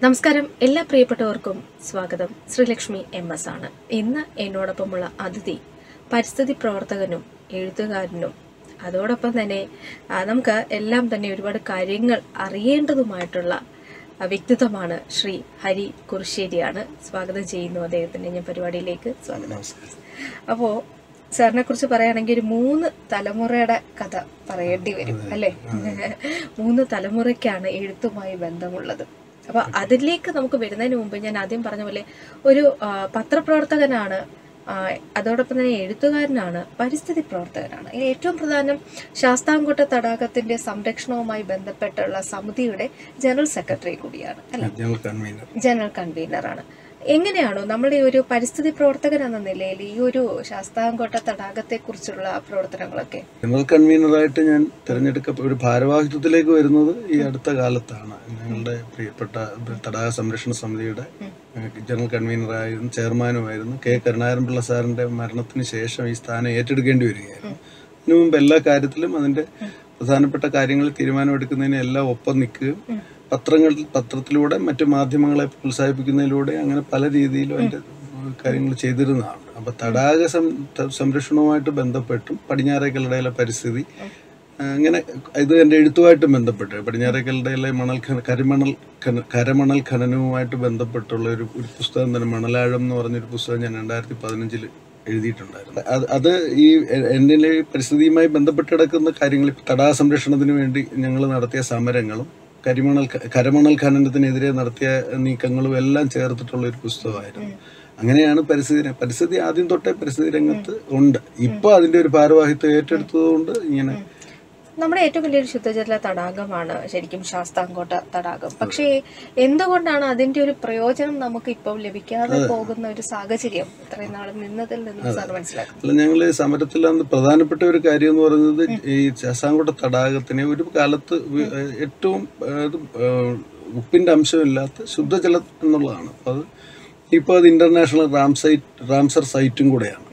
നമസ്കാരം എല്ലാ പ്രിയപ്പെട്ടവർക്കും സ്വാഗതം. ശ്രീലക്ഷ്മി MS ആണ്. ഇന്ന് എന്നോടൊപ്പമുള്ള അതിഥി പരിസ്ഥിതി പ്രവർത്തകനും എഴുത്തുകാരനും അതോടൊപ്പം തന്നെ നമുക്ക് എല്ലാം തന്നെ ഒരുപാട് കാര്യങ്ങൾ അറിയേണ്ടതുമായിട്ടുള്ള വ്യക്തിത്വമാണ് ശ്രീ ഹരി കുറുശ്ശേരിയാണ്. സ്വാഗതം ചെയ്യുന്നു അദ്ദേഹത്തിൻ്റെ ഞാൻ പരിപാടിയിലേക്ക് സ്വാഗതം. അപ്പോൾ സാറിനെ കുറിച്ച് പറയുകയാണെങ്കിൽ ഒരു 3 തലമുറയുടെ കഥ പറയേണ്ടി വരും അല്ലേ? 3 തലമുറയ്ക്കാണ് എഴുത്തുമായി ബന്ധമുള്ളത്. അപ്പൊ അതിലേക്ക് നമുക്ക് വരുന്നതിന് മുമ്പ് ഞാൻ ആദ്യം പറഞ്ഞ പോലെ ഒരു പത്രപ്രവർത്തകനാണ്, അതോടൊപ്പം തന്നെ എഴുത്തുകാരനാണ്, പരിസ്ഥിതി പ്രവർത്തകനാണ്. ഇതിൽ ഏറ്റവും പ്രധാനം ശാസ്താംകോട്ട തടാകത്തിന്റെ സംരക്ഷണവുമായി ബന്ധപ്പെട്ടുള്ള സമിതിയുടെ ജനറൽ സെക്രട്ടറി കൂടിയാണ് അല്ലെ? ജനറൽ കൺവീനറാണ്. എങ്ങനെയാണോ നമ്മുടെ ഒരു പരിസ്ഥിതി പ്രവർത്തകൻ എന്ന നിലയിൽ ഈ ഒരു ശാസ്താംകോട്ട തടാകത്തെ കുറിച്ചുള്ള പ്രവർത്തനങ്ങളൊക്കെ? ജനറൽ കൺവീനറായിട്ട് ഞാൻ തിരഞ്ഞെടുക്കപ്പെട്ട ഒരു ഭാരവാഹിത്വത്തിലേക്ക് വരുന്നത് ഈ അടുത്ത കാലത്താണ്. ഞങ്ങളുടെ പ്രിയപ്പെട്ട തടാക സംരക്ഷണ സമിതിയുടെ ജനറൽ കൺവീനറായിരുന്നു, ചെയർമാനുമായിരുന്നു കെ കരുണാകരൻപിള്ള സാറിന്റെ മരണത്തിന് ശേഷം ഈ സ്ഥാനം ഏറ്റെടുക്കേണ്ടി വരികയായിരുന്നു. അതിനു മുമ്പ് എല്ലാ കാര്യത്തിലും അതിന്റെ പ്രധാനപ്പെട്ട കാര്യങ്ങൾ തീരുമാനമെടുക്കുന്നതിന് എല്ലാം ഒപ്പം നിൽക്കുകയും പത്രത്തിലൂടെ മറ്റു മാധ്യമങ്ങളെ പ്രോത്സാഹിപ്പിക്കുന്നതിലൂടെ അങ്ങനെ പല രീതിയിലും അതിന്റെ കാര്യങ്ങൾ ചെയ്തിരുന്നതാണ്. അപ്പൊ തടാക സംരക്ഷണവുമായിട്ട് ബന്ധപ്പെട്ടും പടിഞ്ഞാറേക്കല്ലടയിലെ പരിസ്ഥിതി, അങ്ങനെ ഇത് എൻ്റെ എഴുത്തുമായിട്ട് ബന്ധപ്പെട്ട് പടിഞ്ഞാറേക്കല്ലടയിലെ കരമണൽ ഖനനവുമായിട്ട് ബന്ധപ്പെട്ടുള്ള ഒരു പുസ്തകം തന്നെ, മണലാഴം എന്ന് പറഞ്ഞൊരു പുസ്തകം ഞാൻ 2015 എഴുതിയിട്ടുണ്ടായിരുന്നു. അത് ഈ എൻ്റെ പരിസ്ഥിതിയുമായി ബന്ധപ്പെട്ട് കിടക്കുന്ന കാര്യങ്ങൾ, തടാക സംരക്ഷണത്തിന് വേണ്ടി ഞങ്ങൾ നടത്തിയ സമരങ്ങളും കരമണൽ ഖനനത്തിനെതിരെ നടത്തിയ നീക്കങ്ങളും എല്ലാം ചേർത്തിട്ടുള്ള ഒരു പുസ്തകമായിരുന്നു. അങ്ങനെയാണ് പരിസ്ഥിതി ആദ്യം തൊട്ടേ പരിസ്ഥിതി രംഗത്ത് ഉണ്ട്. ഇപ്പൊ അതിന്റെ ഒരു ഭാരവാഹിത്വം ഏറ്റെടുത്തതുകൊണ്ട് ഇങ്ങനെ. നമ്മുടെ ഏറ്റവും വലിയൊരു ശുദ്ധജല തടാകമാണ് ശരിക്കും ശാസ്താംകോട്ട തടാകം. പക്ഷേ എന്തുകൊണ്ടാണ് അതിന്റെ ഒരു പ്രയോജനം നമുക്ക് ഇപ്പോൾ ലഭിക്കാതെ പോകുന്ന ഒരു സാഹചര്യം ഇത്രയും നാളും നിന്നതിൽ നിന്ന് സാർ മനസ്സിലാക്കും? അല്ല, ഞങ്ങള് സമരത്തിൽ അന്ന് പ്രധാനപ്പെട്ട ഒരു കാര്യം എന്ന് പറയുന്നത് ഈ ശാസ്താംകോട്ട തടാകത്തിനെ ഒരു കാലത്ത് ഏറ്റവും ഉപ്പിന്റെ അംശമില്ലാത്ത ശുദ്ധജലം എന്നുള്ളതാണ്. അത് ഇപ്പോൾ അത് ഇന്റർനാഷണൽ റാംസർ സൈറ്റും കൂടെയാണ്.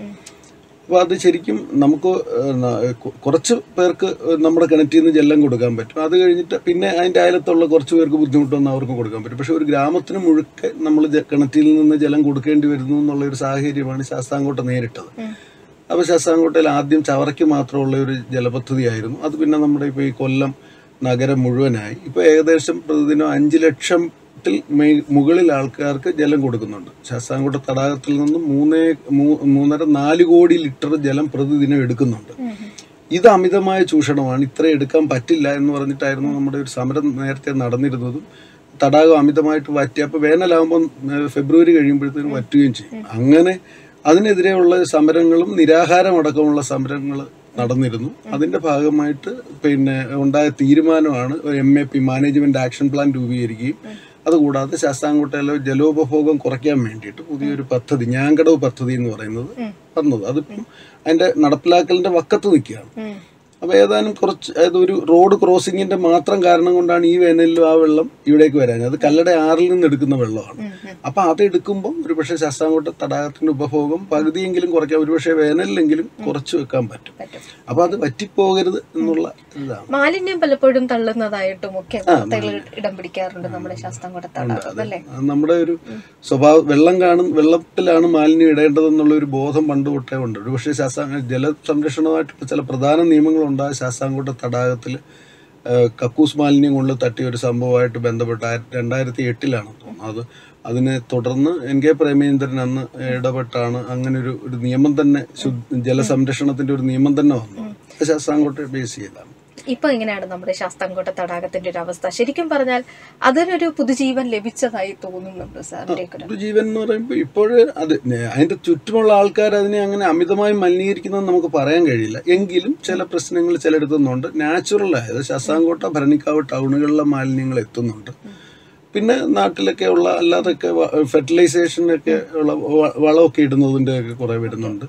അപ്പോൾ അത് ശരിക്കും നമുക്ക് കുറച്ച് പേർക്ക് നമ്മുടെ കിണറ്റിൽ നിന്ന് ജലം കൊടുക്കാൻ പറ്റും. അത് കഴിഞ്ഞിട്ട് പിന്നെ അതിൻ്റെ അയലത്തുള്ള കുറച്ച് പേർക്ക് ബുദ്ധിമുട്ടൊന്നും അവർക്ക് കൊടുക്കാൻ പറ്റും. പക്ഷെ ഒരു ഗ്രാമത്തിന് മുഴുക്കെ നമ്മൾ കിണറ്റിൽ നിന്ന് ജലം കൊടുക്കേണ്ടി വരുന്നു എന്നുള്ളൊരു സാഹചര്യമാണ് ശാസ്താംകോട്ട നേരിട്ടത്. അപ്പോൾ ശാസ്താംകോട്ടയിൽ ആദ്യം ചവറയ്ക്ക് മാത്രമുള്ള ഒരു ജലപദ്ധതിയായിരുന്നു. അത് പിന്നെ നമ്മുടെ ഇപ്പോൾ ഈ കൊല്ലം നഗരം മുഴുവനായി. ഇപ്പോൾ ഏകദേശം പ്രതിദിനം 5 ലക്ഷം മുകളിൽ ആൾക്കാർക്ക് ജലം കൊടുക്കുന്നുണ്ട്. ശാസ്താംകോട്ട തടാകത്തിൽ നിന്നും 3.5-4 കോടി ലിറ്റർ ജലം പ്രതിദിനം എടുക്കുന്നുണ്ട്. ഇത് അമിതമായ ചൂഷണമാണ്. ഇത്ര എടുക്കാൻ പറ്റില്ല എന്ന് പറഞ്ഞിട്ടായിരുന്നു നമ്മുടെ ഒരു സമരം നേരത്തെ നടന്നിരുന്നതും. തടാകം അമിതമായിട്ട് വറ്റി, അപ്പോൾ വേനലാകുമ്പോൾ ഫെബ്രുവരി കഴിയുമ്പോഴത്തേനും വറ്റുകയും ചെയ്യും. അങ്ങനെ അതിനെതിരെയുള്ള സമരങ്ങളും നിരാഹാരമടക്കമുള്ള സമരങ്ങൾ നടന്നിരുന്നു. അതിന്റെ ഭാഗമായിട്ട് പിന്നെ ഉണ്ടായ തീരുമാനമാണ് MAP, മാനേജ്മെന്റ് ആക്ഷൻ പ്ലാൻ രൂപീകരിക്കുകയും അതുകൂടാതെ ശാസ്താംകോട്ടയിലെ ജലോപഭോഗം കുറയ്ക്കാൻ വേണ്ടിയിട്ട് പുതിയൊരു പദ്ധതി, ഞാങ്കടവ് പദ്ധതി എന്ന് പറയുന്നത് വന്നത്. അതിപ്പം അതിന്റെ നടപ്പിലാക്കലിന്റെ വക്കത്ത് നിൽക്കുകയാണ്. അപ്പോൾ ഏതാനും ഒരു റോഡ് ക്രോസിങ്ങിന്റെ മാത്രം കാരണം കൊണ്ടാണ് ഈ വേനലിലും ആ വെള്ളം ഇവിടേക്ക് വരാൻ. അത് കല്ലട ആറിൽ നിന്ന് എടുക്കുന്ന വെള്ളമാണ്. അപ്പം അത് എടുക്കുമ്പോൾ ഒരുപക്ഷെ ശാസ്താംകോട്ട തടാകത്തിന്റെ ഉപഭോഗം പകുതിയെങ്കിലും കുറയ്ക്കാം, ഒരുപക്ഷെ വേനലിലെങ്കിലും കുറച്ചു വെക്കാൻ പറ്റും. അപ്പൊ അത് വറ്റിപ്പോകരുത് എന്നുള്ള ഇതാണ്. മാലിന്യം പലപ്പോഴും തള്ളുന്നതായിട്ടും ഒക്കെ ഇടം പിടിക്കാറുണ്ട് നമ്മുടെ ശാസ്താംകോട്ട തടാകം അല്ലേ? നമ്മുടെ ഒരു സ്വഭാവം, വെള്ളത്തിലാണ് മാലിന്യം ഇടേണ്ടതെന്നുള്ള ഒരു ബോധം പണ്ട് തൊട്ടേ ഉണ്ട്. ഒരുപക്ഷെ ജല സംരക്ഷണമായിട്ടുള്ള ചില പ്രധാന നിയമങ്ങൾ ഉണ്ടായ ശാസ്താംകോട്ട തടാകത്തിൽ കക്കൂസ് മാലിന്യം കൊണ്ട് തട്ടിയ ഒരു സംഭവമായിട്ട് ബന്ധപ്പെട്ട 2008 തോന്നുന്നു. അതിനെ തുടർന്ന് NK പ്രേമചന്ദ്രൻ അന്ന് ഇടപെട്ടാണ് അങ്ങനെ ഒരു നിയമം തന്നെ, ജലസംരക്ഷണത്തിന്റെ ഒരു നിയമം തന്നെ വന്നത്. ശാസ്താംകോട്ട ബേസ് ചെയ്താണ്. ഇപ്പൊ എങ്ങനെയാണ് നമ്മുടെ ശാസ്താംകോട്ട തടാകത്തിന്റെ ഒരു അവസ്ഥ? ശരിക്കും പറഞ്ഞാൽ അതിനൊരു പുതുജീവൻ ലഭിച്ചതായി തോന്നുന്നുണ്ട് സാറിന്റെ? പുതുജീവൻ എന്ന് പറയുമ്പോൾ ഇപ്പോഴ് അതിന്റെ ചുറ്റുമുള്ള ആൾക്കാർ അതിനെ അങ്ങനെ അമിതമായി മലിനീകരിക്കുന്നത് നമുക്ക് പറയാൻ കഴിയില്ല. എങ്കിലും ചില പ്രശ്നങ്ങൾ ചിലയിടത്തുന്നുണ്ട്. നാച്ചുറൽ ആയത് ശാസ്താംകോട്ട, ഭരണിക്കാവ് ടൗണുകളിലെ മാലിന്യങ്ങൾ എത്തുന്നുണ്ട്. പിന്നെ നാട്ടിലൊക്കെ ഉള്ള അല്ലാതൊക്കെ ഫെർട്ടിലൈസേഷനൊക്കെ ഉള്ള വളമൊക്കെ ഇടുന്നതിൻ്റെ ഒക്കെ കുറേ വരുന്നുണ്ട്.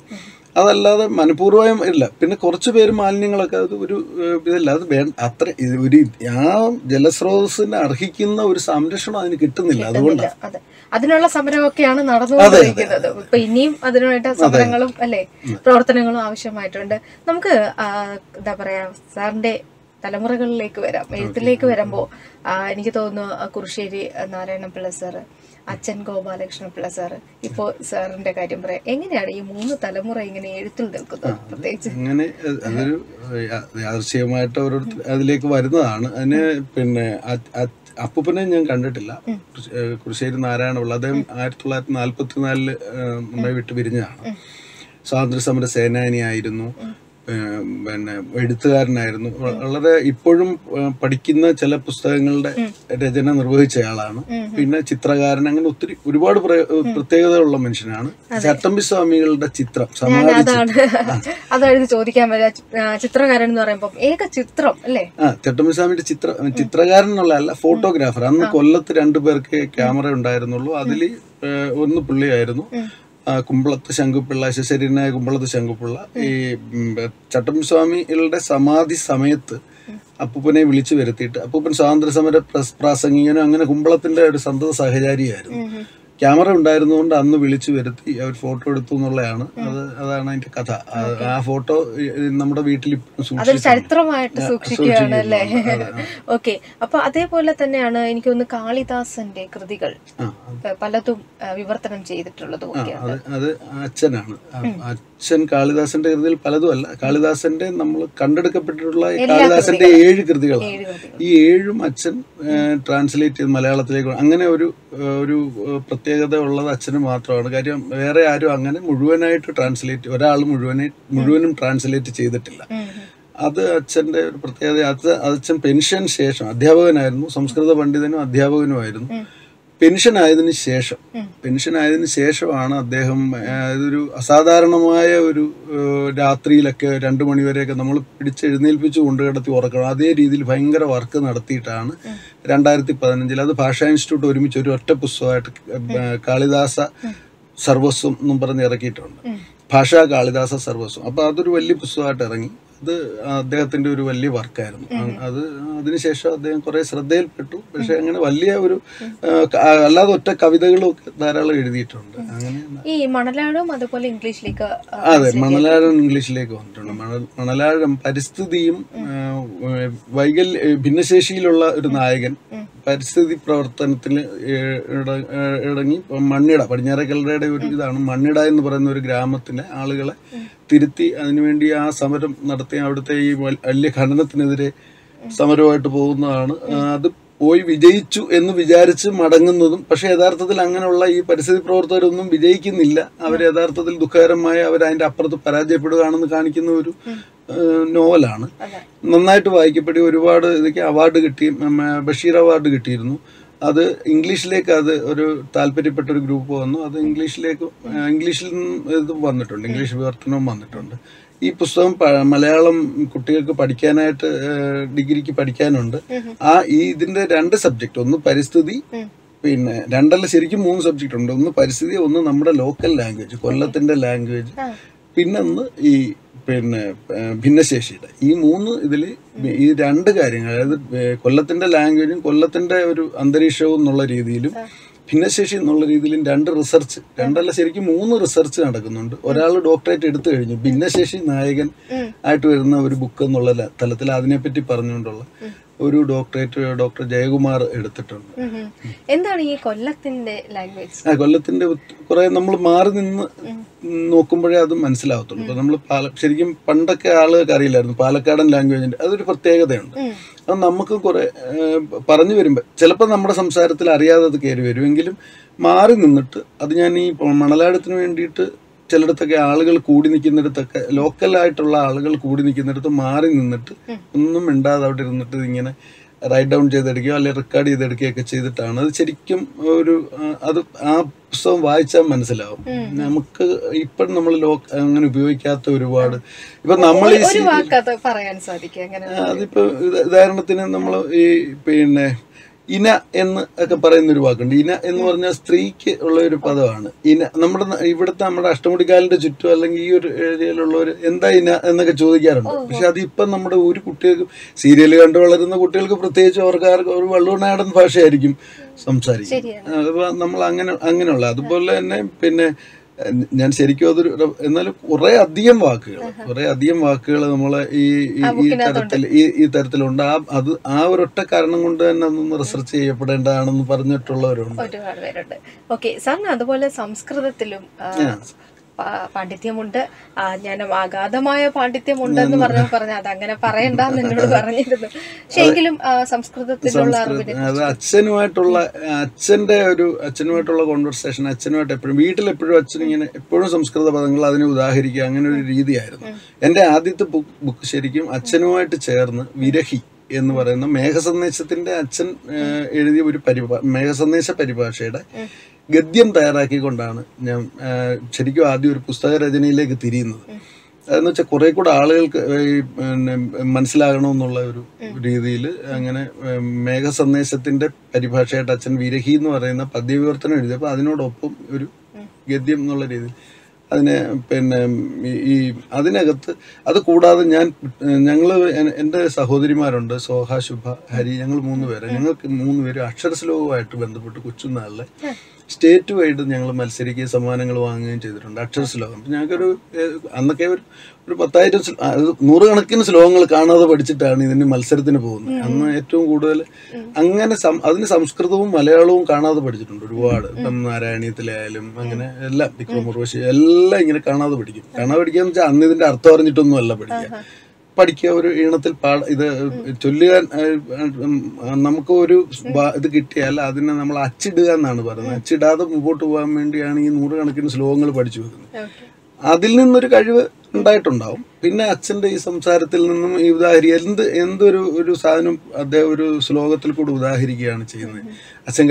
അതല്ലാതെ മനഃപൂർവ്വം ഇല്ല. പിന്നെ കുറച്ച് പേര് മാലിന്യങ്ങളൊക്കെ അത് ഒരു ഇതല്ല, അത് അത്ര ഒരു ആ ജലസ്രോതസ്സിന് അർഹിക്കുന്ന ഒരു സംരക്ഷണം അതിന് കിട്ടുന്നില്ല. അതുകൊണ്ട് അതിനുള്ള സമരമൊക്കെയാണ് നടന്നുകൊണ്ടിരിക്കുന്നത്. ഇപ്പൊ ഇനിയും അതിനായിട്ട് സമരങ്ങളും അല്ലെ പ്രവർത്തനങ്ങളും ആവശ്യമായിട്ടുണ്ട്. നമുക്ക് എന്താ പറയാ, സാറിന്റെ തലമുറകളിലേക്ക് വരാം. എഴുത്തിലേക്ക് വരുമ്പോൾ എനിക്ക് തോന്നുന്നു കുറുശ്ശേരി നാരായണപിള്ള സാറ്, അച്ഛൻ ഗോപാലകൃഷ്ണ പിള്ള സാറ്, ഇപ്പോൾ സാറിന്റെ കാര്യം പറയാം. എങ്ങനെയാണ് ഈ 3 തലമുറ ഇങ്ങനെ എഴുത്തിൽ നിൽക്കുന്നത്? പ്രത്യേകിച്ച് അങ്ങനെ അതൊരു യാദൃശ്ചികമായിട്ട് ഓരോരുത്തർ അതിലേക്ക് വരുന്നതാണ്. അതിന് പിന്നെ അപ്പൂപ്പനെ ഞാൻ കണ്ടിട്ടില്ല. കുറുശ്ശേരി നാരായണപിള്ള അദ്ദേഹം 1944 നമ്മെ വിട്ട് പിരിഞ്ഞതാണ്. സ്വാതന്ത്ര്യ സമര സേനാനിയായിരുന്നു, പിന്നെ എഴുത്തുകാരനായിരുന്നു. വളരെ ഇപ്പോഴും പഠിക്കുന്ന ചില പുസ്തകങ്ങളുടെ രചന നിർവഹിച്ചയാളാണ്. പിന്നെ ചിത്രകാരൻ, അങ്ങനെ ഒരുപാട് പ്രത്യേകതയുള്ള മനുഷ്യനാണ്. ചട്ടമ്പി സ്വാമികളുടെ ചിത്രം അതായത് ചോദിക്കാൻ പറ്റില്ല, ചിത്രകാരൻ എന്ന് പറയുമ്പോൾ ഏക ചിത്രം അല്ലേ? ചട്ടമ്പി സ്വാമിയുടെ ചിത്രകാരൻ എന്നുള്ളതല്ല, ഫോട്ടോഗ്രാഫർ. അന്ന് കൊല്ലത്ത് 2 പേർക്ക് ക്യാമറ ഉണ്ടായിരുന്നുള്ളൂ. അതിൽ ഒന്ന് പുള്ളിയായിരുന്നു, കുമ്പളത്ത് ശങ്കുപിള്ള, ശരീരനായ കുമ്പളത്ത് ശങ്കുപിള്ള. ഈ ചട്ടമ്പി സ്വാമികളുടെ സമാധി സമയത്ത് അപ്പൂപ്പനെ വിളിച്ചു വരുത്തിയിട്ട്, അപ്പൂപ്പൻ സ്വാതന്ത്ര്യ സമര പ്രാസംഗികനും അങ്ങനെ കുമ്പളത്തിന്റെ ഒരു സന്തത സഹചാരിയായിരുന്നു. ക്യാമറ ഉണ്ടായിരുന്നുകൊണ്ട് അന്ന് വിളിച്ചു വരുത്തി അവർ ഫോട്ടോ എടുത്തു എന്നുള്ളതാണ്. അതാണ് അതിന്റെ കഥ. ആ ഫോട്ടോ നമ്മുടെ വീട്ടിൽ ചരിത്രമായിട്ട് സൂക്ഷിക്കുകയാണ് അല്ലേ? ഓക്കെ. അപ്പൊ അതേപോലെ തന്നെയാണ് എനിക്ക് തോന്നുന്നു കാളിദാസന്റെ കൃതികൾ പലതും വിവർത്തനം ചെയ്തിട്ടുള്ളത്. അത് അച്ഛനാണ്. അച്ഛൻ കാളിദാസന്റെ കൃതികൾ പലതും അല്ല, കാളിദാസന്റെ നമ്മൾ കണ്ടെടുക്കപ്പെട്ടിട്ടുള്ള കാളിദാസന്റെ 7 കൃതികളാണ്. ഈ 7ഉം അച്ഛൻ ട്രാൻസ്ലേറ്റ് ചെയ്ത് മലയാളത്തിലേക്ക്. അങ്ങനെ ഒരു പ്രത്യേകത ഉള്ളത് അച്ഛന് മാത്രമാണ്. കാര്യം വേറെ ആരും അങ്ങനെ മുഴുവനായിട്ട് ഒരാൾ മുഴുവനും ട്രാൻസ്ലേറ്റ് ചെയ്തിട്ടില്ല. അത് അച്ഛന്റെ ഒരു പ്രത്യേകത. അച്ഛൻ പെൻഷൻ ശേഷം അധ്യാപകനായിരുന്നു, സംസ്കൃത പണ്ഡിതനും അധ്യാപകനുമായിരുന്നു. പെൻഷൻ ആയതിനു ശേഷമാണ് അദ്ദേഹം ഇതൊരു അസാധാരണമായ ഒരു രാത്രിയിലൊക്കെ 2 മണിവരെയൊക്കെ നമ്മൾ പിടിച്ചെഴുന്നേൽപ്പിച്ച് കൊണ്ടുകിടത്തി ഉറക്കണം. അതേ രീതിയിൽ ഭയങ്കര വർക്ക് നടത്തിയിട്ടാണ് 2015 അത് ഭാഷാ ഇൻസ്റ്റിറ്റ്യൂട്ട് ഒരുമിച്ച് ഒരു ഒറ്റ പുസ്തകമായിട്ട് കാളിദാസ സർവസ്വം എന്നും പറഞ്ഞ് ഇറക്കിയിട്ടുണ്ട്. ഭാഷാ കാളിദാസ സർവസ്വം. അപ്പോൾ അതൊരു വലിയ പുസ്തകമായിട്ട് ഇറങ്ങി. അത് അദ്ദേഹത്തിന്റെ ഒരു വലിയ വർക്കായിരുന്നു. അതിനുശേഷം അദ്ദേഹം കുറെ ശ്രദ്ധയിൽപ്പെട്ടു. പക്ഷെ അങ്ങനെ വലിയ ഒരു അല്ലാതെ ഒറ്റ കവിതകളും ഒക്കെ ധാരാളം എഴുതിയിട്ടുണ്ട്. അങ്ങനെ ഈ മണലാഴം അതുപോലെ ഇംഗ്ലീഷിലേക്ക്, അതെ, മണലാഴം ഇംഗ്ലീഷിലേക്ക് വന്നിട്ടുണ്ട്. മണലാഴം പരിസ്ഥിതിയും ഭിന്നശേഷിയിലുള്ള ഒരു നായകൻ പരിസ്ഥിതി പ്രവർത്തനത്തിൽ ഇറങ്ങി പടിഞ്ഞാറേക്കല്ലറയുടെ ഒരു ഇതാണ്. മണ്ണിട എന്ന് പറയുന്ന ഒരു ഗ്രാമത്തിലെ ആളുകളെ തിരുത്തി അതിനുവേണ്ടി ആ സമരം നടത്തി അവിടുത്തെ ഈ വലിയ ഖനനത്തിനെതിരെ സമരമായിട്ട് പോകുന്നതാണ്. അത് പോയി വിജയിച്ചു എന്ന് വിചാരിച്ച് മടങ്ങുന്നതും. പക്ഷെ യഥാർത്ഥത്തിൽ അങ്ങനെയുള്ള ഈ പരിസ്ഥിതി പ്രവർത്തകരൊന്നും വിജയിക്കുന്നില്ല. അവർ യഥാർത്ഥത്തിൽ ദുഃഖകരമായ അവരതിൻ്റെ അപ്പുറത്ത് പരാജയപ്പെടുകയാണെന്ന് കാണിക്കുന്ന ഒരു നോവലാണ്. നന്നായിട്ട് വായിക്കപ്പെടി. ഒരുപാട് ഇതൊക്കെ അവാർഡ് കിട്ടി. ബഷീർ അവാർഡ് കിട്ടിയിരുന്നു. അത് ഇംഗ്ലീഷിലേക്ക് അത് ഒരു താല്പര്യപ്പെട്ട ഒരു ഗ്രൂപ്പ് വന്നു. അത് ഇംഗ്ലീഷിൽ ഇതും വന്നിട്ടുണ്ട്, ഇംഗ്ലീഷ് വിവർത്തനവും വന്നിട്ടുണ്ട്. ഈ പുസ്തകം മലയാളം കുട്ടികൾക്ക് പഠിക്കാനായിട്ട് ഡിഗ്രിക്ക് പഠിക്കാനുണ്ട്. ഇതിന്റെ 2 സബ്ജക്റ്റ്, ഒന്ന് പരിസ്ഥിതി, പിന്നെ 2 ശരിക്കും 3 സബ്ജക്റ്റ് ഉണ്ട്. ഒന്ന് പരിസ്ഥിതി, ഒന്ന് നമ്മുടെ ലോക്കൽ ലാംഗ്വേജ്, കൊല്ലത്തിന്റെ ലാംഗ്വേജ്, പിന്നൊന്ന് ഈ ഭിന്നശേഷിയുടെ. ഈ 3 ഇതിൽ ഈ 2 കാര്യങ്ങൾ, അതായത് കൊല്ലത്തിന്റെ ലാംഗ്വേജും കൊല്ലത്തിന്റെ ഒരു അന്തരീക്ഷവും എന്നുള്ള രീതിയിലും ഭിന്നശേഷി എന്നുള്ള രീതിയിലും 2 റിസർച്ച്, 2 ശരിക്കും 3 റിസർച്ച് നടക്കുന്നുണ്ട്. ഒരാൾ ഡോക്ടറേറ്റ് എടുത്തു കഴിഞ്ഞു, ഭിന്നശേഷി നായകൻ ആയിട്ട് വരുന്ന ഒരു ബുക്ക് എന്നുള്ള തലത്തിൽ അതിനെപ്പറ്റി പറഞ്ഞുകൊണ്ടുള്ള ഒരു ഡോക്ടറേറ്റ് ഡോക്ടർ ജയകുമാർ എടുത്തിട്ടുണ്ട്. എന്താണ് ഈ കൊല്ലത്തിന്റെ ലാംഗ്വേജ്? കൊല്ലത്തിന്റെ കുറെ നമ്മൾ മാറി നിന്ന് നോക്കുമ്പോഴേ അത് മനസ്സിലാവത്തുള്ളൂ. ഇപ്പൊ നമ്മൾ ശരിക്കും പണ്ടൊക്കെ ആളുകൾക്ക് അറിയില്ലായിരുന്നു പാലക്കാടൻ ലാംഗ്വേജിന്റെ അതൊരു പ്രത്യേകതയുണ്ട്. അത് നമുക്ക് കുറെ പറഞ്ഞു വരുമ്പോൾ ചിലപ്പോൾ നമ്മുടെ സംസാരത്തിൽ അറിയാതെ അത് കയറി വരുമെങ്കിലും മാറി നിന്നിട്ട് അത് ഞാൻ ഈ മണലാഴത്തിന് വേണ്ടിയിട്ട് ചിലയിടത്തൊക്കെ ആളുകൾ കൂടി നിൽക്കുന്നിടത്തൊക്കെ ലോക്കലായിട്ടുള്ള ആളുകൾ കൂടി നിൽക്കുന്നിടത്ത് മാറി നിന്നിട്ട് ഒന്നും മിണ്ടാതെ അവിടെ ഇരുന്നിട്ട് ഇങ്ങനെ റൈറ്റ് ഡൗൺ ചെയ്തെടുക്കുകയോ അല്ലെങ്കിൽ റെക്കോർഡ് ചെയ്തെടുക്കുകയൊക്കെ ചെയ്തിട്ടാണ് അത് ശരിക്കും ഒരു അത് ആ പുസ്തകം വായിച്ചാൽ മനസ്സിലാവും. നമുക്ക് ഇപ്പം നമ്മൾ അങ്ങനെ ഉപയോഗിക്കാത്ത ഒരുപാട് ഇപ്പൊ നമ്മൾ അതിപ്പോ ഉദാഹരണത്തിന് നമ്മൾ ഈ ഇന എന്ന് ഒക്കെ പറയുന്നൊരു വാക്കുണ്ട്. ഇന എന്ന് പറഞ്ഞാൽ സ്ത്രീക്ക് ഉള്ള ഒരു പദമാണ്. ഇന നമ്മുടെ അഷ്ടമുടിക്കാലിന്റെ ചുറ്റും അല്ലെങ്കിൽ ഈ ഒരു ഏരിയയിലുള്ളവർ എന്താ ഇന എന്നൊക്കെ ചോദിക്കാറുണ്ട്. പക്ഷെ അതിപ്പം നമ്മുടെ ഒരു കുട്ടികൾക്ക് സീരിയൽ കണ്ടു വളരുന്ന കുട്ടികൾക്ക് പ്രത്യേകിച്ച് അവർക്കാർക്ക് ഒരു വള്ളുവനാടൻ ഭാഷയായിരിക്കും സംസാരിക്കും. അപ്പൊ നമ്മൾ അങ്ങനെയുള്ള അതുപോലെ തന്നെ ഞാൻ ശരിക്കും അതൊരു എന്നാലും കുറെ അധികം വാക്കുകൾ നമ്മളെ ഈ തരത്തിലുണ്ട്. ആ ഒരൊറ്റ കാരണം കൊണ്ട് തന്നെ അതൊന്ന് റിസർച്ച് ചെയ്യപ്പെടേണ്ടതാണെന്ന് പറഞ്ഞിട്ടുള്ളവരുണ്ട്. ഒരുപാട് പേരുണ്ട്. ഓക്കെ സാറിന് അതുപോലെ സംസ്കൃതത്തിലും പാണ്ഡിത്യമുണ്ട്. ഞാൻ അഗാധമായ പാണ്ഡിത്യമുണ്ടെന്ന് പറഞ്ഞ അതങ്ങനെ പറയണ്ടെന്ന് എന്നോട് പറഞ്ഞിരുന്നു. പക്ഷെ എങ്കിലും സംസ്കൃതത്തിലുള്ള അറിവിന് അത് അച്ഛനുമായിട്ടുള്ള കോൺവെർസേഷൻ, അച്ഛനുമായിട്ട് എപ്പോഴും വീട്ടിലെപ്പോഴും അച്ഛൻ ഇങ്ങനെ എപ്പോഴും സംസ്കൃത പദങ്ങൾ അതിനെ ഉദാഹരിക്കുക, അങ്ങനെ ഒരു രീതിയായിരുന്നു. എൻ്റെ ആദ്യത്തെ ബുക്ക് ശരിക്കും അച്ഛനുമായിട്ട് ചേർന്ന് വിരഹി എന്ന് പറയുന്ന മേഘസന്ദേശത്തിന്റെ അച്ഛൻ എഴുതിയ ഒരു മേഘസന്ദേശ പരിഭാഷയുടെ ഗദ്യം തയ്യാറാക്കിക്കൊണ്ടാണ് ഞാൻ ശരിക്കും ആദ്യം ഒരു പുസ്തക രചനയിലേക്ക് തിരിയുന്നത്. അതെന്ന് വെച്ചാൽ കുറെ കൂടെ ആളുകൾക്ക് മനസ്സിലാകണമെന്നുള്ള ഒരു രീതിയിൽ അങ്ങനെ മേഘസന്ദേശത്തിന്റെ പരിഭാഷയായിട്ട് അച്ഛൻ വിരഹി എന്ന് പറയുന്ന പദ്യവിവർത്തനം എഴുതിയപ്പോൾ അതിനോടൊപ്പം ഒരു ഗദ്യം എന്നുള്ള രീതിയിൽ അതിനെ ഈ അതിനകത്ത് അത് കൂടാതെ ഞങ്ങൾ എൻ്റെ സഹോദരിമാരുണ്ട്, സോഹ, ശുഭ, ഹരി, ഞങ്ങൾ 3 പേര്. ഞങ്ങൾക്ക് 3 പേര് അക്ഷരശ്ലോകവുമായിട്ട് ബന്ധപ്പെട്ട് കൊച്ചുനാളിലെ സ്റ്റേറ്റ് വൈഡ് ഞങ്ങൾ മത്സരിക്കുകയും സമ്മാനങ്ങൾ വാങ്ങുകയും ചെയ്തിട്ടുണ്ട്. അക്ഷരശ്ലോകം ഞങ്ങൾക്കൊരു അന്നൊക്കെ ഒരു 10,000 100 ശ്ലോകങ്ങൾ കാണാതെ പഠിച്ചിട്ടാണ് ഇതിന് മത്സരത്തിന് പോകുന്നത്. അന്ന് ഏറ്റവും കൂടുതൽ അങ്ങനെ അതിന് സംസ്കൃതവും മലയാളവും കാണാതെ പഠിച്ചിട്ടുണ്ട് ഒരുപാട്. ഇപ്പം നാരായണീയത്തിലായാലും അങ്ങനെ എല്ലാം വിക്രമോർവശി എല്ലാം ഇങ്ങനെ കാണാതെ പഠിക്കും. കാണാതെ പഠിക്കുക എന്ന് വെച്ചാൽ അന്ന് ഇതിന്റെ അർത്ഥം അറിഞ്ഞിട്ടൊന്നും അല്ല പഠിക്കുക ഒരു ഈണത്തിൽ ഇത് ചൊല്ലുക. നമുക്ക് ഒരു ഇത് കിട്ടിയാൽ അതിനെ നമ്മൾ അച്ചിടുക എന്നാണ് പറയുന്നത്. അച്ചിടാതെ മുമ്പോട്ട് പോകാൻ വേണ്ടിയാണ് ഈ 100 ശ്ലോകങ്ങൾ പഠിച്ചു വെക്കുന്നത്. അതിൽ നിന്നൊരു കഴിവ് ഉണ്ടായിട്ടുണ്ടാവും. പിന്നെ അച്ഛൻ്റെ ഈ സംസാരത്തിൽ നിന്നും ഈ എന്തൊരു സാധനം അദ്ദേഹം ഒരു ശ്ലോകത്തിൽ കൂടെ ഉദാഹരിക്കുകയാണ് ചെയ്യുന്നത്. അച്ഛൻ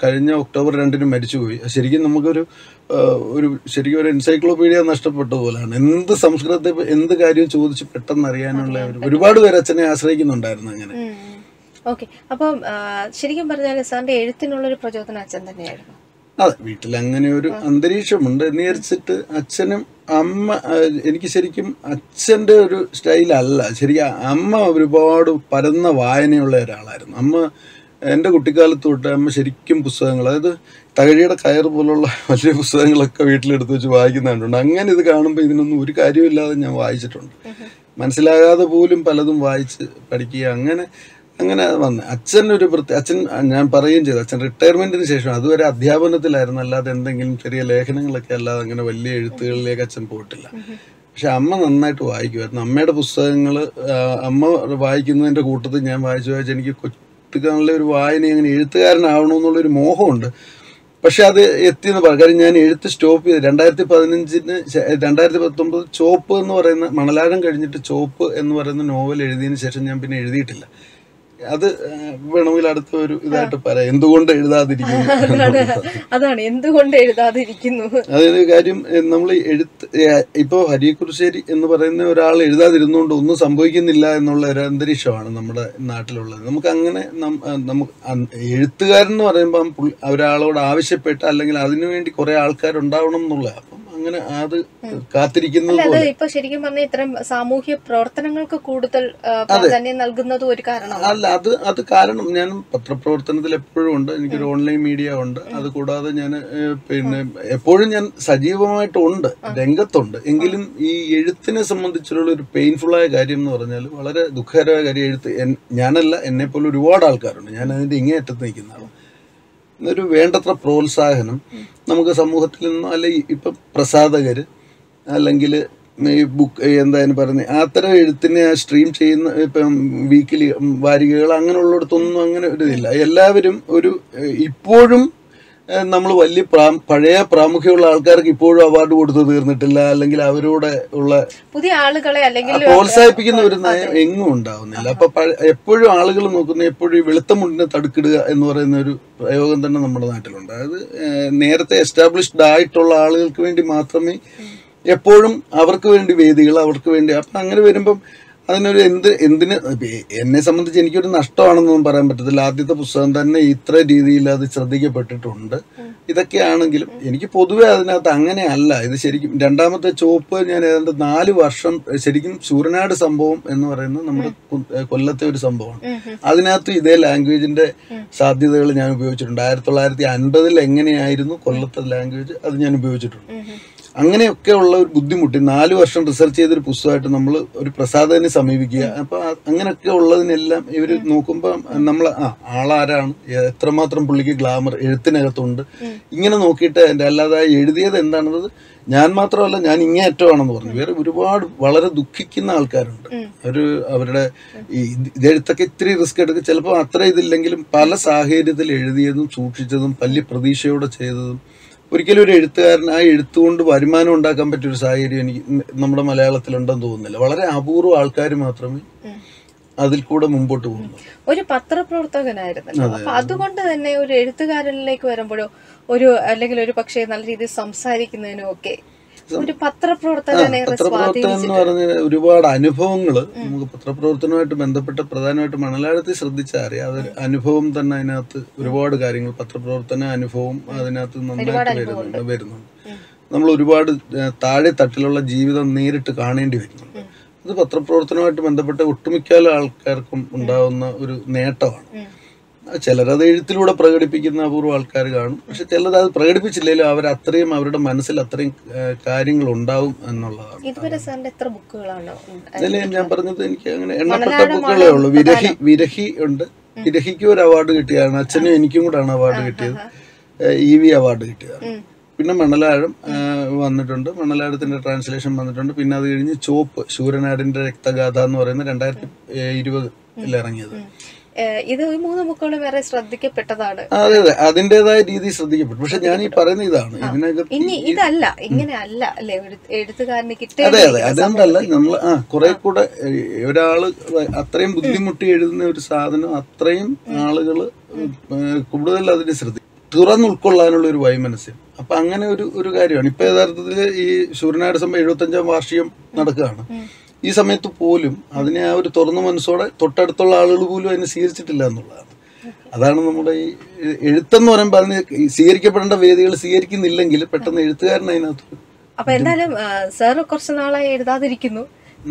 കഴിഞ്ഞ ഒക്ടോബർ 2 മരിച്ചുപോയി. ശരിക്കും നമുക്കൊരു ശരിക്കും ഒരു എൻസൈക്ലോപീഡിയ നഷ്ടപ്പെട്ട പോലെയാണ്. സംസ്കൃതത്തെ എന്ത് കാര്യവും ചോദിച്ച് പെട്ടെന്ന് അറിയാനുള്ള ഒരുപാട് പേര് അച്ഛനെ ആശ്രയിക്കുന്നുണ്ടായിരുന്നു. അങ്ങനെ ഓക്കെ. അപ്പം ശരിക്കും പറഞ്ഞാൽ സാറിന്റെ എഴുത്തിനുള്ളൊരു പ്രചോദനം അച്ഛൻ തന്നെയായിരുന്നു. അതെ, വീട്ടിൽ അങ്ങനെ ഒരു അന്തരീക്ഷമുണ്ട് എന്ന് വിചാരിച്ചിട്ട് അച്ഛനും എനിക്ക് ശരിക്കും അച്ഛൻ്റെ ഒരു സ്റ്റൈലല്ല. ശരിക്കും അമ്മ ഒരുപാട് പരന്ന വായനയുള്ള ഒരാളായിരുന്നു. എൻ്റെ കുട്ടിക്കാലത്ത് തൊട്ട് അമ്മ ശരിക്കും പുസ്തകങ്ങൾ, അതായത് തകഴിയുടെ കയർ പോലുള്ള വലിയ പുസ്തകങ്ങളൊക്കെ വീട്ടിലെടുത്ത് വെച്ച് വായിക്കുന്നുണ്ട്. അങ്ങനെ ഇത് കാണുമ്പോൾ ഇതിനൊന്നും ഒരു കാര്യമില്ലാതെ ഞാൻ വായിച്ചിട്ടുണ്ട്. മനസ്സിലാകാതെ പോലും പലതും വായിച്ച് പഠിക്കുക. അങ്ങനെ വന്ന് അച്ഛൻ ഞാൻ പറയുകയും ചെയ്തു, അച്ഛൻ റിട്ടയർമെന്റിന് ശേഷം അതുവരെ അധ്യാപനത്തിലായിരുന്നു, അല്ലാതെ എന്തെങ്കിലും ചെറിയ ലേഖനങ്ങളൊക്കെ അല്ലാതെ അങ്ങനെ വലിയ എഴുത്തുകളിലേക്ക് അച്ഛൻ പോയിട്ടില്ല. പക്ഷെ അമ്മ നന്നായിട്ട് വായിക്കുമായിരുന്നു. അമ്മയുടെ പുസ്തകങ്ങൾ അമ്മ വായിക്കുന്നതിൻ്റെ കൂട്ടത്തിൽ ഞാൻ വായിച്ച് എനിക്ക് കുട്ടികളിലെ ഒരു വായന അങ്ങനെ എഴുത്തുകാരനാവണമെന്നുള്ളൊരു മോഹമുണ്ട്. പക്ഷെ അത് എത്തിയെന്ന് പറയാം. കാര്യം ഞാൻ എഴുത്ത് സ്റ്റോപ്പ് ചെയ്ത് 2019 ചോപ്പ് എന്ന് പറയുന്ന മണലാഴം കഴിഞ്ഞിട്ട് ചോപ്പ് എന്ന് പറയുന്ന നോവൽ എഴുതിയതിന് ശേഷം ഞാൻ പിന്നെ എഴുതിയിട്ടില്ല. അത് വേണമെങ്കിൽ അടുത്ത ഒരു ഇതായിട്ട് പറയാം, എന്തുകൊണ്ട് എഴുതാതിരിക്കുന്നു. അതാണ് എന്തുകൊണ്ട് എഴുതാതിരിക്കുന്നു. അതായത് കാര്യം നമ്മൾ ഇപ്പോ ഹരികുറുശ്ശേരി എന്ന് പറയുന്ന ഒരാൾ എഴുതാതിരുന്നുകൊണ്ട് ഒന്നും സംഭവിക്കുന്നില്ല എന്നുള്ള ഒരു അന്തരീക്ഷമാണ് നമ്മുടെ നാട്ടിലുള്ളത്. നമുക്ക് അങ്ങനെ എഴുത്തുകാരൻ എന്ന് പറയുമ്പം ഒരാളോട് ആവശ്യപ്പെട്ട് അല്ലെങ്കിൽ അതിനുവേണ്ടി കുറെ ആൾക്കാരുണ്ടാവണം എന്നുള്ള, അപ്പം അങ്ങനെ അത് കാത്തിരിക്കുന്നത് ഇപ്പൊ ശരിക്കും പറഞ്ഞാൽ ഇത്തരം സാമൂഹ്യ പ്രവർത്തനങ്ങൾക്ക് കൂടുതൽ പ്രാധാന്യം നൽകുന്നത് ഒരു കാരണമാണ്. അല്ല, അത് കാരണം ഞാൻ പത്രപ്രവർത്തനത്തിൽ എപ്പോഴും ഉണ്ട്. എനിക്കൊരു ഓൺലൈൻ മീഡിയ ഉണ്ട്. അത് കൂടാതെ ഞാൻ എപ്പോഴും ഞാൻ സജീവമായിട്ടുണ്ട്, രംഗത്തുണ്ട്. എങ്കിലും ഈ എഴുത്തിനെ സംബന്ധിച്ചുള്ള ഒരു പെയിൻഫുള്ളായ കാര്യം എന്ന് പറഞ്ഞാൽ വളരെ ദുഃഖകരമായ കാര്യം, ഞാനല്ല, എന്നെ പോലെ ഒരുപാട് ആൾക്കാരുണ്ട്, ഞാൻ അതിന്റെ ഇങ്ങേയറ്റത്ത് നിൽക്കുന്ന ആളാണ്. ഒരു വേണ്ടത്ര പ്രോത്സാഹനം നമുക്ക് സമൂഹത്തിൽ നിന്നും, അല്ലെങ്കിൽ ഇപ്പം പ്രസാധകര് അല്ലെങ്കിൽ ഈ ബുക്ക് എന്തായാലും പറയുന്നത് അത്തരം എഴുത്തിനെ സ്ട്രീം ചെയ്യുന്ന ഇപ്പം വീക്കിലി വാരികകൾ അങ്ങനെയുള്ളിടത്തൊന്നും അങ്ങനെ ഒരു ഇതില്ല. എല്ലാവരും ഇപ്പോഴും നമ്മൾ വലിയ പഴയ പ്രാമുഖ്യമുള്ള ആൾക്കാർക്ക് ഇപ്പോഴും അവാർഡ് കൊടുത്ത് തീർന്നിട്ടില്ല, അല്ലെങ്കിൽ അവരോട് ഉള്ള പുതിയ ആളുകളെ അല്ലെങ്കിൽ പ്രോത്സാഹിപ്പിക്കുന്ന ഒരു നയം എങ്ങും ഉണ്ടാവുന്നില്ല. അപ്പൊ എപ്പോഴും ആളുകൾ നോക്കുന്ന എപ്പോഴും ഈ വെളുത്ത മുണ്ടിനെ തടുക്കിടുക എന്ന് പറയുന്ന ഒരു പ്രയോഗം തന്നെ നമ്മുടെ നാട്ടിലുണ്ട്. അതായത് നേരത്തെ എസ്റ്റാബ്ലിഷ്ഡ് ആയിട്ടുള്ള ആളുകൾക്ക് വേണ്ടി മാത്രമേ എപ്പോഴും അവർക്ക് വേണ്ടി വേദികൾ, അവർക്ക് വേണ്ടി. അപ്പം അങ്ങനെ വരുമ്പം അതിനൊരു എന്തിന് എന്നെ സംബന്ധിച്ച് എനിക്കൊരു നഷ്ടമാണെന്നൊന്നും പറയാൻ പറ്റത്തില്ല. ആദ്യത്തെ പുസ്തകം തന്നെ ഇത്ര രീതിയിൽ അത് ശ്രദ്ധിക്കപ്പെട്ടിട്ടുണ്ട്. ഇതൊക്കെയാണെങ്കിലും എനിക്ക് പൊതുവെ അതിനകത്ത് അങ്ങനെയല്ല. ഇത് ശരിക്കും രണ്ടാമത്തെ ചോപ്പ് ഞാൻ ഏതാണ്ട് 4 വർഷം ശരിക്കും ശൂരനാട് സംഭവം എന്ന് പറയുന്നത് നമ്മുടെ കൊല്ലത്തെ ഒരു സംഭവമാണ്. അതിനകത്ത് ഇതേ ലാംഗ്വേജിന്റെ സാധ്യതകൾ ഞാൻ ഉപയോഗിച്ചിട്ടുണ്ട്. 1950 എങ്ങനെയായിരുന്നു കൊല്ലത്തെ ലാംഗ്വേജ് അത് ഞാൻ ഉപയോഗിച്ചിട്ടുണ്ട്. അങ്ങനെയൊക്കെ ഉള്ള ഒരു ബുദ്ധിമുട്ട് 4 വർഷം റിസർച്ച് ചെയ്തൊരു പുസ്തകമായിട്ട് നമ്മൾ ഒരു പ്രസാധകനെ സമീപിക്കുക. അപ്പൊ അങ്ങനെയൊക്കെ ഉള്ളതിനെല്ലാം ഇവർ നോക്കുമ്പോൾ നമ്മൾ ആളാരാണ്, എത്രമാത്രം പുള്ളിക്ക് ഗ്ലാമർ എഴുത്തിനകത്തുണ്ട്, ഇങ്ങനെ നോക്കിയിട്ട് അതിൻ്റെ അല്ലാതെ എഴുതിയത് എന്താണെന്നത് ഞാൻ മാത്രമല്ല ഞാൻ ഇങ്ങേയറ്റമാണെന്ന് പറഞ്ഞു. വേറെ ഒരുപാട് വളരെ ദുഃഖിക്കുന്ന ആൾക്കാരുണ്ട്. അവരുടെ ഈ ഇതെഴുത്തൊക്കെ ഇത്തിരി റിസ്ക് എടുക്കുക, ചിലപ്പോൾ അത്ര ഇതില്ലെങ്കിലും പല സാഹചര്യത്തിൽ എഴുതിയതും സൂക്ഷിച്ചതും വലിയ പ്രതീക്ഷയോടെ ചെയ്തതും. ഒരിക്കലും ഒരു എഴുത്തുകാരൻ ആ എഴുത്തുകൊണ്ട് വരുമാനം ഉണ്ടാക്കാൻ പറ്റിയൊരു സാഹചര്യം എനിക്ക് നമ്മുടെ മലയാളത്തിലുണ്ടെന്ന് തോന്നുന്നില്ല. വളരെ അപൂർവം ആൾക്കാർ മാത്രമേ അതിൽ കൂടെ മുമ്പോട്ട് പോകുന്നു. ഒരു പത്രപ്രവർത്തകനായിരുന്നു. അപ്പൊ അതുകൊണ്ട് തന്നെ ഒരു എഴുത്തുകാരനിലേക്ക് വരുമ്പോഴോ അല്ലെങ്കിൽ ഒരു പക്ഷേ നല്ല രീതിയിൽ സംസാരിക്കുന്നതിനും ഒക്കെ ഒരു പത്രപ്രവർത്തകൻ എന്ന് പറഞ്ഞ ഒരുപാട് അനുഭവങ്ങൾ നമുക്ക് പത്രപ്രവർത്തനവുമായിട്ട് ബന്ധപ്പെട്ട് പ്രധാനമായിട്ട് മണലാഴത്തിൽ ശ്രദ്ധിച്ചാൽ അറിയാം. അതൊരു അനുഭവം തന്നെ അതിനകത്ത് ഒരുപാട് കാര്യങ്ങൾ പത്രപ്രവർത്തന അനുഭവം അതിനകത്ത് നന്നായിട്ട് വരുന്നുണ്ട്. നമ്മൾ ഒരുപാട് താഴെ തട്ടിലുള്ള ജീവിതം നേരിട്ട് കാണേണ്ടി വരുന്നുണ്ട്. അത് പത്രപ്രവർത്തനവുമായിട്ട് ബന്ധപ്പെട്ട് ഒട്ടുമിക്ക ആൾക്കാർക്കും ഉണ്ടാവുന്ന ഒരു നേട്ടമാണ്. ചിലരത് എഴുത്തിലൂടെ പ്രകടിപ്പിക്കുന്ന അപൂർവ ആൾക്കാർ കാണും. പക്ഷെ ചിലത് പ്രകടിപ്പിച്ചില്ലെങ്കിലും അവരത്രയും അവരുടെ മനസ്സിൽ അത്രയും കാര്യങ്ങൾ ഉണ്ടാവും എന്നുള്ളതാണ്. അതിൽ ഞാൻ പറഞ്ഞത് എനിക്ക് അങ്ങനെ എണ്ണപ്പെട്ട ബുക്കുകളേ ഉള്ളൂ. വിരഹി ഉണ്ട്. വിരഹിക്കും ഒരു അവാർഡ് കിട്ടിയതാണ്. അച്ഛനും എനിക്കും കൂടാണ് അവാർഡ് കിട്ടിയത്. EV അവാർഡ് കിട്ടിയതാണ്. പിന്നെ മണലാഴം വന്നിട്ടുണ്ട്. മണലാഴത്തിന്റെ ട്രാൻസ്ലേഷൻ വന്നിട്ടുണ്ട്. പിന്നെ അത് കഴിഞ്ഞ് ചോപ്പ് ശൂരനാടിന്റെ രക്തഗാഥ എന്ന് പറയുന്നത് 2020 ഇറങ്ങിയത്. ഇത് 3 ബുക്കുകളും വേറെ ശ്രദ്ധിക്കപ്പെട്ടതാണ്. അതെ അതെ, അതിന്റേതായ രീതിയിൽ ശ്രദ്ധിക്കപ്പെട്ടു. പക്ഷെ ഞാൻ ഈ പറയുന്ന ഇതാണ്, ഇതിനകത്ത് ഇതല്ല ഇങ്ങനെ അല്ല അല്ലെ എഴുത്തുകാരന് കിട്ടിയ. അതെ അതെ, അതുകൊണ്ടല്ല നമ്മൾ കുറെ കൂടെ ഒരാള് അത്രയും ബുദ്ധിമുട്ടി എഴുതുന്ന ഒരു സാധനം അത്രയും ആളുകള് കൂടുതൽ അതിനെ തുറന്നുൾക്കൊള്ളാനുള്ള ഒരു വൈമനസ്യം. അപ്പൊ അങ്ങനെ ഒരു കാര്യമാണ്. ഇപ്പൊ യഥാർത്ഥത്തില് ഈ ശൂരനാട് സംഭവം 75ാം വാർഷികം നടക്കുകയാണ്. ഈ സമയത്ത് പോലും അതിനെ ആ ഒരു തുറന്ന മനസ്സോടെ തൊട്ടടുത്തുള്ള ആളുകൾ പോലും അതിനെ സ്വീകരിച്ചിട്ടില്ല എന്നുള്ളതാണ്. അതാണ് നമ്മുടെ ഈ എഴുത്തെന്ന് പറയുമ്പോൾ അതിന് സ്വീകരിക്കപ്പെടേണ്ട വേദികൾ സ്വീകരിക്കുന്നില്ലെങ്കിൽ പെട്ടെന്ന് എഴുത്തുകാരൻ അതിനകത്ത്. അപ്പൊ എന്തായാലും സാർ കുറച്ചു നാളായി എഴുതാതിരിക്കുന്നു.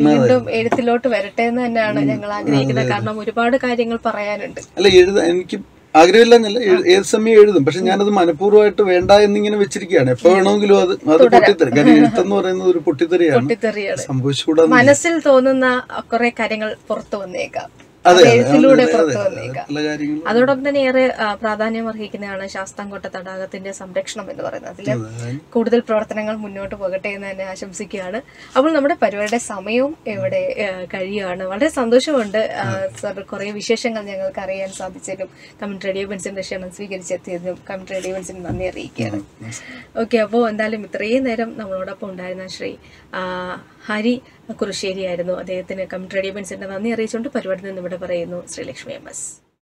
വീണ്ടും എഴുത്തിലോട്ട് വരട്ടെ എന്ന് തന്നെയാണ് ഞങ്ങൾ ആഗ്രഹിക്കുന്നത്. കാരണം ഒരുപാട് കാര്യങ്ങൾ പറയാനുണ്ട്. അല്ല, എനിക്ക് ആഗ്രഹമില്ല എന്നല്ല, ഏത് സമയം എഴുതും. പക്ഷെ ഞാനത് മനഃപൂർവ്വമായിട്ട് വേണ്ട എന്നിങ്ങനെ വെച്ചിരിക്കുകയാണ്. എപ്പോ വേണമെങ്കിലും അത് പൊട്ടിത്തെറി. കാരണം എഴുത്തെന്ന് പറയുന്നത് ഒരു പൊട്ടിത്തെറിയാണ്. സംഭവിച്ചുകൂടാ. മനസ്സിൽ തോന്നുന്ന കുറെ കാര്യങ്ങൾ പുറത്തു വന്നേക്കാം. എഴുത്തിലൂടെ അതോടൊപ്പം തന്നെ ഏറെ പ്രാധാന്യം അർഹിക്കുന്നതാണ് ശാസ്താംകോട്ട തടാകത്തിന്റെ സംരക്ഷണം എന്ന് പറയുന്നത്. അതിൽ കൂടുതൽ പ്രവർത്തനങ്ങൾ മുന്നോട്ട് പോകട്ടെ എന്ന് തന്നെ ആശംസിക്കുകയാണ്. അപ്പോൾ നമ്മുടെ പരിപാടിയുടെ സമയവും ഇവിടെ കഴിയുകയാണ്. വളരെ സന്തോഷമുണ്ട് സർ, കുറെ വിശേഷങ്ങൾ ഞങ്ങൾക്ക് അറിയാൻ സാധിച്ചതിനും കമ്മ്യൂണിറ്റി റേഡിയോ ബെൻസിന്റെ ക്ഷണം സ്വീകരിച്ചെത്തിയതിനും കമ്മ്യൂണിറ്റി റേഡിയോ ബെൻസിന് നന്ദി അറിയിക്കുകയാണ്. ഓക്കെ, അപ്പോൾ എന്തായാലും ഇത്രയും നേരം നമ്മളോടൊപ്പം ഉണ്ടായിരുന്ന ശ്രീ ഹരി കുറുശ്ശേരി ആയിരുന്നു. അദ്ദേഹത്തിന് കമ്മ്യൂണിറ്റി റേഡിയോ ബെൻസിന്റെ നന്ദി അറിയിച്ചുകൊണ്ട് പരിപാടി നിന്ന് ഇവിടെ പറയുന്നു ശ്രീലക്ഷ്മി MS.